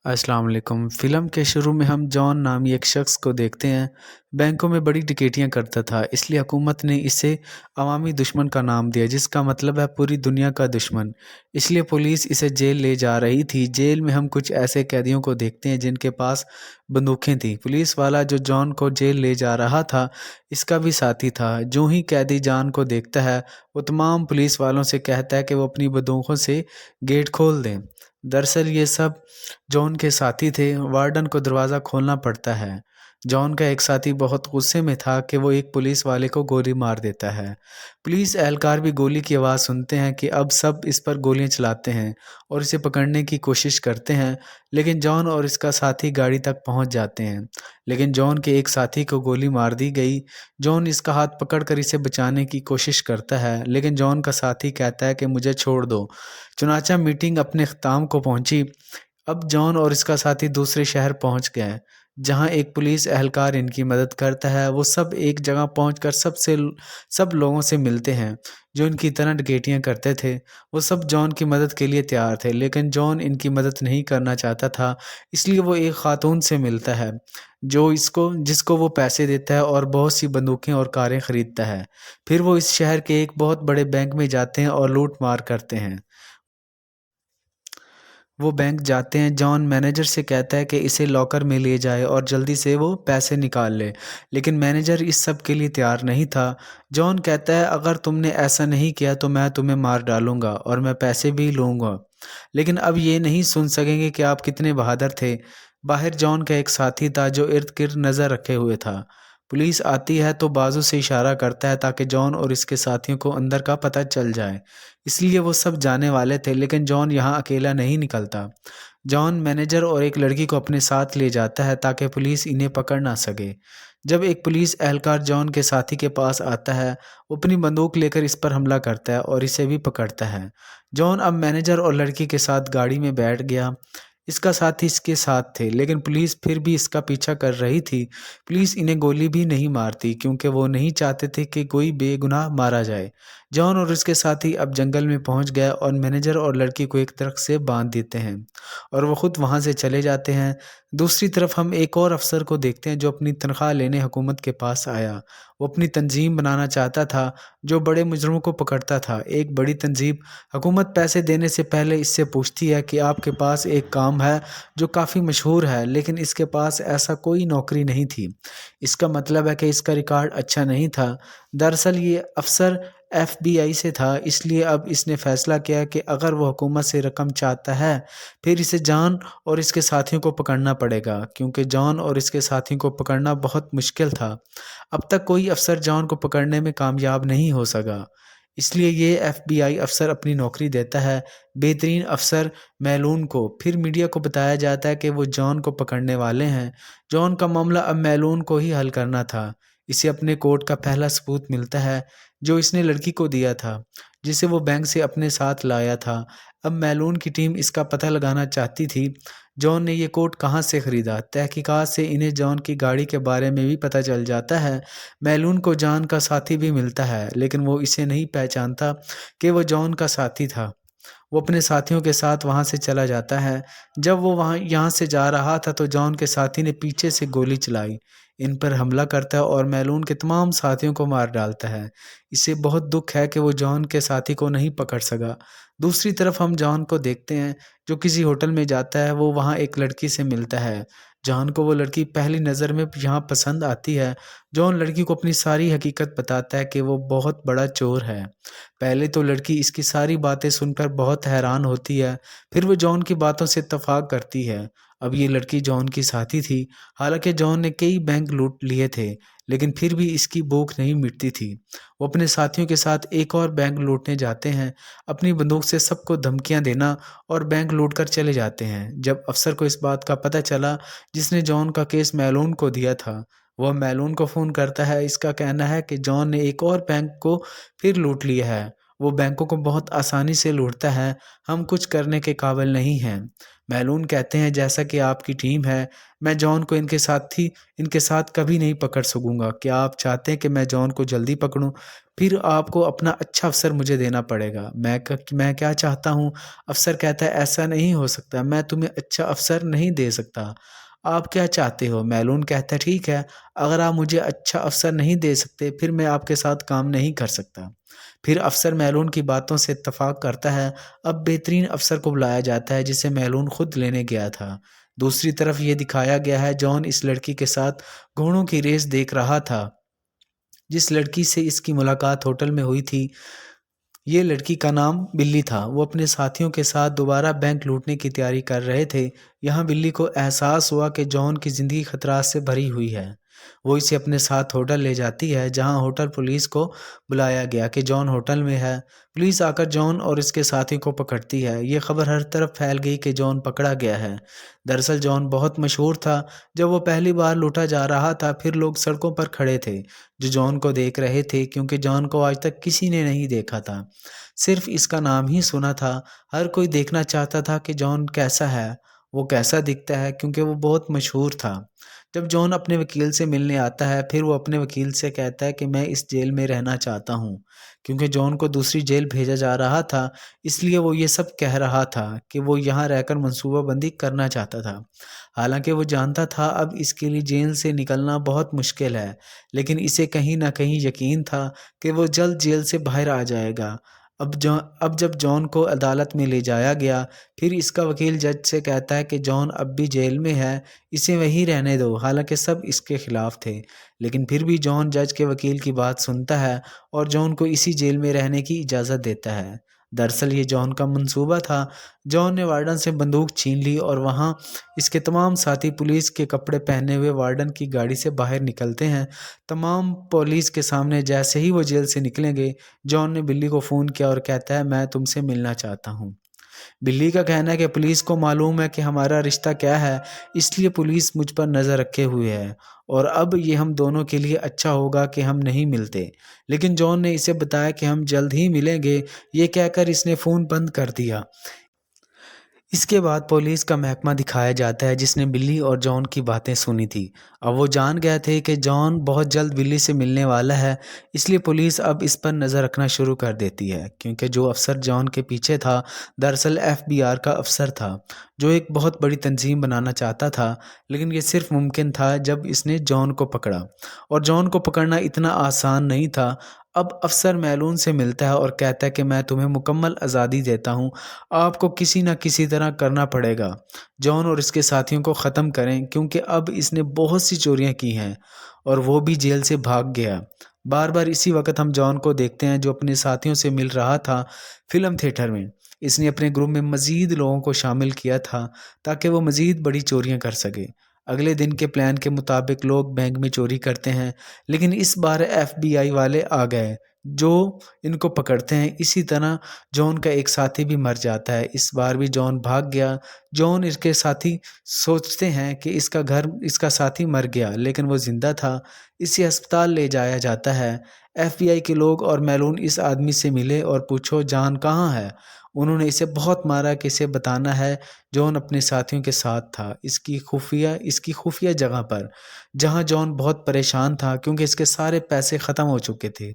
अस्सलाम वालेकुम। फ़िल्म के शुरू में हम जॉन नामी एक शख्स को देखते हैं। बैंकों में बड़ी डकैतियाँ करता था, इसलिए हुकूमत ने इसे अवामी दुश्मन का नाम दिया, जिसका मतलब है पूरी दुनिया का दुश्मन। इसलिए पुलिस इसे जेल ले जा रही थी। जेल में हम कुछ ऐसे कैदियों को देखते हैं जिनके पास बंदूकें थीं। पुलिस वाला जो जॉन को जेल ले जा रहा था, इसका भी साथी था। जो ही कैदी जॉन को देखता है, वो तमाम पुलिस वालों से कहता है कि वो अपनी बंदूकों से गेट खोल दें। दरअसल ये सब जॉन के साथी थे। वार्डन को दरवाज़ा खोलना पड़ता है। जॉन का एक साथी बहुत गुस्से में था कि वो एक पुलिस वाले को गोली मार देता है। पुलिस एहलकार भी गोली की आवाज़ सुनते हैं कि अब सब इस पर गोलियां चलाते हैं और इसे पकड़ने की कोशिश करते हैं, लेकिन जॉन और इसका साथी गाड़ी तक पहुंच जाते हैं। लेकिन जॉन के एक साथी को गोली मार दी गई। जॉन इसका हाथ पकड़कर इसे बचाने की कोशिश करता है, लेकिन जॉन का साथी कहता है कि मुझे छोड़ दो। चुनाचा मीटिंग अपने अख्ताम को पहुंची। अब जॉन और इसका साथी दूसरे शहर पहुंच गए, जहां एक पुलिस एहलकार इनकी मदद करता है। वो सब एक जगह पहुंचकर सब लोगों से मिलते हैं जो इनकी तरह डकैतियां करते थे। वो सब जॉन की मदद के लिए तैयार थे, लेकिन जॉन इनकी मदद नहीं करना चाहता था। इसलिए वो एक खातून से मिलता है जो इसको जिसको वो पैसे देता है और बहुत सी बंदूकें और कारें खरीदता है। फिर वो इस शहर के एक बहुत बड़े बैंक में जाते हैं और लूट मार करते हैं। वो बैंक जाते हैं। जॉन मैनेजर से कहता है कि इसे लॉकर में ले जाए और जल्दी से वो पैसे निकाल ले, लेकिन मैनेजर इस सब के लिए तैयार नहीं था। जॉन कहता है अगर तुमने ऐसा नहीं किया तो मैं तुम्हें मार डालूंगा और मैं पैसे भी लूंगा। लेकिन अब ये नहीं सुन सकेंगे कि आप कितने बहादुर थे। बाहर जॉन का एक साथी था जो इर्द गिर्द नज़र रखे हुए था। पुलिस आती है तो बाजू से इशारा करता है ताकि जॉन और इसके साथियों को अंदर का पता चल जाए। इसलिए वो सब जाने वाले थे, लेकिन जॉन यहाँ अकेला नहीं निकलता। जॉन मैनेजर और एक लड़की को अपने साथ ले जाता है ताकि पुलिस इन्हें पकड़ ना सके। जब एक पुलिस एहलकार जॉन के साथी के पास आता है, वो अपनी बंदूक लेकर इस पर हमला करता है और इसे भी पकड़ता है। जॉन अब मैनेजर और लड़की के साथ गाड़ी में बैठ गया। इसका साथी इसके साथ थे, लेकिन पुलिस फिर भी इसका पीछा कर रही थी। पुलिस इन्हें गोली भी नहीं मारती क्योंकि वो नहीं चाहते थे कि कोई बेगुनाह मारा जाए। जॉन और उसके साथी अब जंगल में पहुंच गए और मैनेजर और लड़की को एक दरख्त से बांध देते हैं और वो खुद वहां से चले जाते हैं। दूसरी तरफ हम एक और अफसर को देखते हैं जो अपनी तनख्वाह लेने हुकूमत के पास आया। वो अपनी तंजीम बनाना चाहता था जो बड़े मुजरमों को पकड़ता था। एक बड़ी तंजीम हुकूमत पैसे देने से पहले इससे पूछती है कि आपके पास एक काम है जो काफ़ी मशहूर है, लेकिन इसके पास ऐसा कोई नौकरी नहीं थी। इसका मतलब है कि इसका रिकॉर्ड अच्छा नहीं था। दरअसल ये अफसर एफबीआई से था, इसलिए अब इसने फैसला किया कि अगर वो हुकूमत से रकम चाहता है, फिर इसे जॉन और इसके साथियों को पकड़ना पड़ेगा, क्योंकि जॉन और इसके साथियों को पकड़ना बहुत मुश्किल था। अब तक कोई अफसर जॉन को पकड़ने में कामयाब नहीं हो सका। इसलिए ये एफबीआई अफसर अपनी नौकरी देता है बेहतरीन अफसर मैलून को। फिर मीडिया को बताया जाता है कि वो जॉन को पकड़ने वाले हैं। जॉन का मामला अब मैलून को ही हल करना था। इसे अपने कोर्ट का पहला सबूत मिलता है जो इसने लड़की को दिया था, जिसे वो बैंक से अपने साथ लाया था। अब मैलून की टीम इसका पता लगाना चाहती थी जॉन ने ये कोट कहाँ से खरीदा। तहकीकात से इन्हें जॉन की गाड़ी के बारे में भी पता चल जाता है। मैलून को जॉन का साथी भी मिलता है, लेकिन वो इसे नहीं पहचानता कि वो जॉन का साथी था। वो अपने साथियों के साथ वहाँ से चला जाता है। जब वो यहाँ से जा रहा था तो जॉन के साथी ने पीछे से गोली चलाई, इन पर हमला करता है और मैलून के तमाम साथियों को मार डालता है। इसे बहुत दुख है कि वो जॉन के साथी को नहीं पकड़ सका। दूसरी तरफ हम जॉन को देखते हैं जो किसी होटल में जाता है। वो वहाँ एक लड़की से मिलता है। जॉन को वो लड़की पहली नज़र में यहाँ पसंद आती है। जॉन लड़की को अपनी सारी हकीकत बताता है कि वो बहुत बड़ा चोर है। पहले तो लड़की इसकी सारी बातें सुनकर बहुत हैरान होती है, फिर वो जॉन की बातों से इत्तेफाक करती है। अब ये लड़की जॉन की साथी थी। हालांकि जॉन ने कई बैंक लूट लिए थे, लेकिन फिर भी इसकी भूख नहीं मिटती थी। वो अपने साथियों के साथ एक और बैंक लूटने जाते हैं, अपनी बंदूक से सबको धमकियां देना और बैंक लूट कर चले जाते हैं। जब अफसर को इस बात का पता चला जिसने जॉन का केस मैलून को दिया था, वह मैलून को फ़ोन करता है। इसका कहना है कि जॉन ने एक और बैंक को फिर लूट लिया है वो बैंकों को बहुत आसानी से लूटता है, हम कुछ करने के काबिल नहीं हैं। मैलून कहते हैं जैसा कि आपकी टीम है, मैं जॉन को इनके साथ कभी नहीं पकड़ सकूंगा। क्या आप चाहते हैं कि मैं जॉन को जल्दी पकड़ूं? फिर आपको अपना अच्छा अफसर मुझे देना पड़ेगा। मैं क्या चाहता हूँ? अफसर कहता है ऐसा नहीं हो सकता, मैं तुम्हें अच्छा अफसर नहीं दे सकता। आप क्या चाहते हो? मैलून कहता है ठीक है, अगर आप मुझे अच्छा अफसर नहीं दे सकते फिर मैं आपके साथ काम नहीं कर सकता। फिर अफसर मैलून की बातों से इत्तेफाक करता है। अब बेहतरीन अफसर को बुलाया जाता है जिसे मैलून खुद लेने गया था। दूसरी तरफ ये दिखाया गया है जॉन इस लड़की के साथ घोड़ों की रेस देख रहा था जिस लड़की से इसकी मुलाकात होटल में हुई थी। ये लड़की का नाम बिल्ली था। वो अपने साथियों के साथ दोबारा बैंक लूटने की तैयारी कर रहे थे। यहाँ बिल्ली को एहसास हुआ कि जॉन की ज़िंदगी खतरात से भरी हुई है। वो इसे अपने साथ होटल ले जाती है जहाँ होटल पुलिस को बुलाया गया कि जॉन होटल में है। पुलिस आकर जॉन और इसके साथी को पकड़ती है। ये खबर हर तरफ फैल गई कि जॉन पकड़ा गया है। दरअसल जॉन बहुत मशहूर था। जब वो पहली बार लूटा जा रहा था फिर लोग सड़कों पर खड़े थे जो जॉन को देख रहे थे क्योंकि जॉन को आज तक किसी ने नहीं देखा था, सिर्फ इसका नाम ही सुना था। हर कोई देखना चाहता था कि जॉन कैसा है, वो कैसा दिखता है क्योंकि वो बहुत मशहूर था। जब जॉन अपने वकील से मिलने आता है फिर वो अपने वकील से कहता है कि मैं इस जेल में रहना चाहता हूँ। क्योंकि जॉन को दूसरी जेल भेजा जा रहा था इसलिए वो ये सब कह रहा था कि वो यहाँ रहकर मंसूबाबंदी करना चाहता था। हालांकि वो जानता था अब इसके लिए जेल से निकलना बहुत मुश्किल है, लेकिन इसे कहीं ना कहीं यकीन था कि वो जल्द जेल से बाहर आ जाएगा। अब जब जॉन को अदालत में ले जाया गया फिर इसका वकील जज से कहता है कि जॉन अब भी जेल में है, इसे वहीं रहने दो। हालांकि सब इसके खिलाफ थे, लेकिन फिर भी जॉन जज के वकील की बात सुनता है और जॉन को इसी जेल में रहने की इजाज़त देता है। दरअसल ये जॉन का मंसूबा था। जॉन ने वार्डन से बंदूक छीन ली और वहाँ इसके तमाम साथी पुलिस के कपड़े पहने हुए वार्डन की गाड़ी से बाहर निकलते हैं। तमाम पुलिस के सामने जैसे ही वो जेल से निकलेंगे जॉन ने बिल्ली को फ़ोन किया और कहता है मैं तुमसे मिलना चाहता हूँ। बिल्ली का कहना है कि पुलिस को मालूम है कि हमारा रिश्ता क्या है, इसलिए पुलिस मुझ पर नज़र रखे हुए है और अब ये हम दोनों के लिए अच्छा होगा कि हम नहीं मिलते। लेकिन जॉन ने इसे बताया कि हम जल्द ही मिलेंगे। ये कहकर इसने फ़ोन बंद कर दिया। इसके बाद पुलिस का महकमा दिखाया जाता है जिसने बिल्ली और जॉन की बातें सुनी थी। अब वो जान गए थे कि जॉन बहुत जल्द बिल्ली से मिलने वाला है, इसलिए पुलिस अब इस पर नज़र रखना शुरू कर देती है क्योंकि जो अफसर जॉन के पीछे था दरअसल एफबीआर का अफसर था जो एक बहुत बड़ी तंजीम बनाना चाहता था। लेकिन ये सिर्फ मुमकिन था जब इसने जॉन को पकड़ा, और जॉन को पकड़ना इतना आसान नहीं था। अब अफसर मैलून से मिलता है और कहता है कि मैं तुम्हें मुकम्मल आज़ादी देता हूँ, आपको किसी न किसी तरह करना पड़ेगा जॉन और इसके साथियों को ख़त्म करें क्योंकि अब इसने बहुत सी चोरियां की हैं और वो भी जेल से भाग गया। बार बार इसी वक्त हम जॉन को देखते हैं जो अपने साथियों से मिल रहा था फिल्म थिएटर में। इसने अपने ग्रुप में मज़ीद लोगों को शामिल किया था ताकि वो मज़ीद बड़ी चोरियां कर सके। अगले दिन के प्लान के मुताबिक लोग बैंक में चोरी करते हैं, लेकिन इस बार एफबीआई वाले आ गए जो इनको पकड़ते हैं। इसी तरह जॉन का एक साथी भी मर जाता है। इस बार भी जॉन भाग गया। जॉन इसके साथी सोचते हैं कि इसका साथी मर गया, लेकिन वो जिंदा था। इसे अस्पताल ले जाया जाता है। एफबीआई के लोग और मैलून इस आदमी से मिले और पूछो जॉन कहाँ है। उन्होंने इसे बहुत मारा कि इसे बताना है जॉन अपने साथियों के साथ था इसकी खुफिया जगह पर, जहां जॉन बहुत परेशान था क्योंकि इसके सारे पैसे ख़त्म हो चुके थे,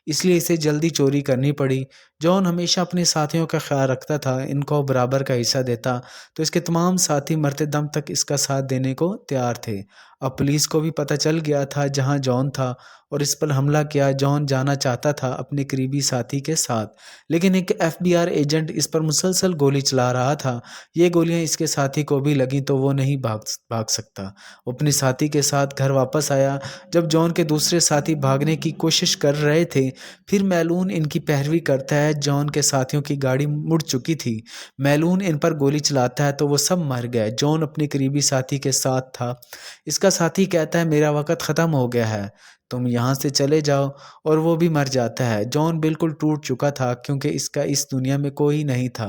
इसलिए इसे जल्दी चोरी करनी पड़ी। जॉन हमेशा अपने साथियों का ख्याल रखता था, इनको बराबर का हिस्सा देता, तो इसके तमाम साथी मरते दम तक इसका साथ देने को तैयार थे। अब पुलिस को भी पता चल गया था जहां जॉन था और इस पर हमला किया। जॉन जाना चाहता था अपने करीबी साथी के साथ, लेकिन एक एफबीआर एजेंट इस पर मुसलसल गोली चला रहा था। ये गोलियां इसके साथी को भी लगी तो वो नहीं भाग सकता। वो अपने साथी के साथ घर वापस आया। जब जॉन के दूसरे साथी भागने की कोशिश कर रहे थे फिर मैलून इनकी पैरवी करता है। जॉन के साथियों की गाड़ी मुड़ चुकी थी। मैलून इन पर गोली चलाता है तो वो सब मर गए। जॉन अपने करीबी साथी के साथ था। इसका साथी कहता है मेरा वक्त ख़त्म हो गया है, तुम यहाँ से चले जाओ, और वो भी मर जाता है। जॉन बिल्कुल टूट चुका था क्योंकि इसका इस दुनिया में कोई नहीं था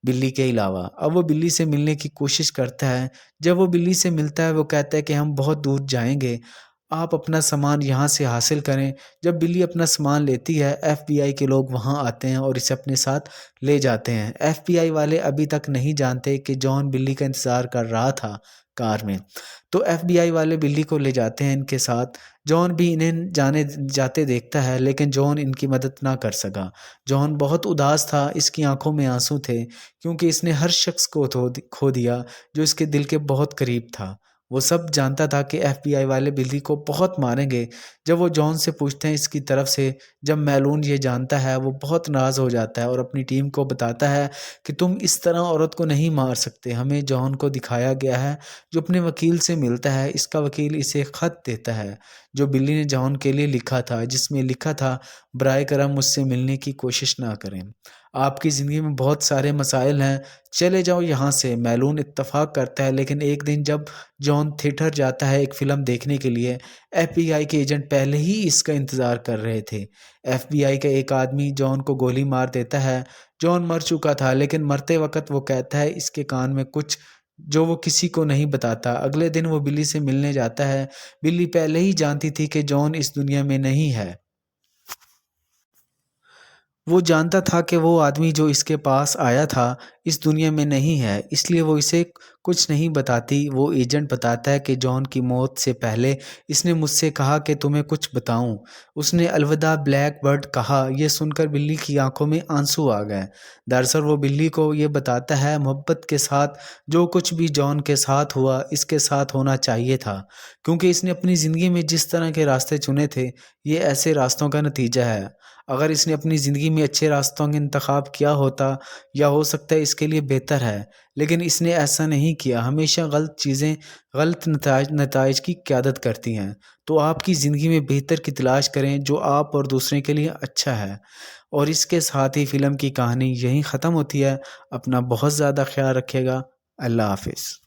बिल्ली के अलावा। अब वो बिल्ली से मिलने की कोशिश करता है। जब वो बिल्ली से मिलता है वो कहता है कि हम बहुत दूर जाएंगे, आप अपना सामान यहाँ से हासिल करें। जब बिल्ली अपना सामान लेती है, एफबीआई के लोग वहाँ आते हैं और इसे अपने साथ ले जाते हैं। एफबीआई वाले अभी तक नहीं जानते कि जॉन बिल्ली का इंतज़ार कर रहा था कार में। तो एफबीआई वाले बिल्ली को ले जाते हैं इनके साथ। जॉन भी इन्हें जाने जाते देखता है, लेकिन जॉन इनकी मदद ना कर सका। जॉन बहुत उदास था, इसकी आंखों में आंसू थे, क्योंकि इसने हर शख्स को खो दिया जो इसके दिल के बहुत करीब था। वो सब जानता था कि एफबीआई वाले बिल्ली को बहुत मारेंगे। जब वो जॉन से पूछते हैं इसकी तरफ से, जब मैलून ये जानता है, वो बहुत नाराज़ हो जाता है और अपनी टीम को बताता है कि तुम इस तरह औरत को नहीं मार सकते। हमें जॉन को दिखाया गया है जो अपने वकील से मिलता है। इसका वकील इसे खत देता है जो बिल्ली ने जॉन के लिए लिखा था, जिसमें लिखा था, बराए करम मुझसे मिलने की कोशिश ना करें। आपकी ज़िंदगी में बहुत सारे मसाइल हैं, चले जाओ यहाँ से। मैलून इत्तफाक करता है, लेकिन एक दिन जब जॉन थिएटर जाता है एक फ़िल्म देखने के लिए, एफबीआई के एजेंट पहले ही इसका इंतज़ार कर रहे थे। एफबीआई का एक आदमी जॉन को गोली मार देता है। जॉन मर चुका था, लेकिन मरते वक़्त वो कहता है इसके कान में कुछ जो वो किसी को नहीं बताता। अगले दिन वो बिल्ली से मिलने जाता है। बिल्ली पहले ही जानती थी कि जॉन इस दुनिया में नहीं है। वो जानता था कि वो आदमी जो इसके पास आया था इस दुनिया में नहीं है, इसलिए वो इसे कुछ नहीं बताती। वो एजेंट बताता है कि जॉन की मौत से पहले इसने मुझसे कहा कि तुम्हें कुछ बताऊं। उसने अलविदा ब्लैक बर्ड कहा। यह सुनकर बिल्ली की आंखों में आंसू आ गए। दरअसल वो बिल्ली को ये बताता है मोहब्बत के साथ जो कुछ भी जॉन के साथ हुआ इसके साथ होना चाहिए था, क्योंकि इसने अपनी ज़िंदगी में जिस तरह के रास्ते चुने थे ये ऐसे रास्तों का नतीजा है। अगर इसने अपनी ज़िंदगी में अच्छे रास्तों का इंतखाब किया होता, या हो सकता है इसके लिए बेहतर है, लेकिन इसने ऐसा नहीं किया। हमेशा गलत चीज़ें गलत नताइज की क़यादत करती हैं। तो आपकी ज़िंदगी में बेहतर की तलाश करें जो आप और दूसरे के लिए अच्छा है। और इसके साथ ही फ़िल्म की कहानी यहीं ख़त्म होती है। अपना बहुत ज़्यादा ख़्याल रखिएगा। अल्लाह हाफ़िज़।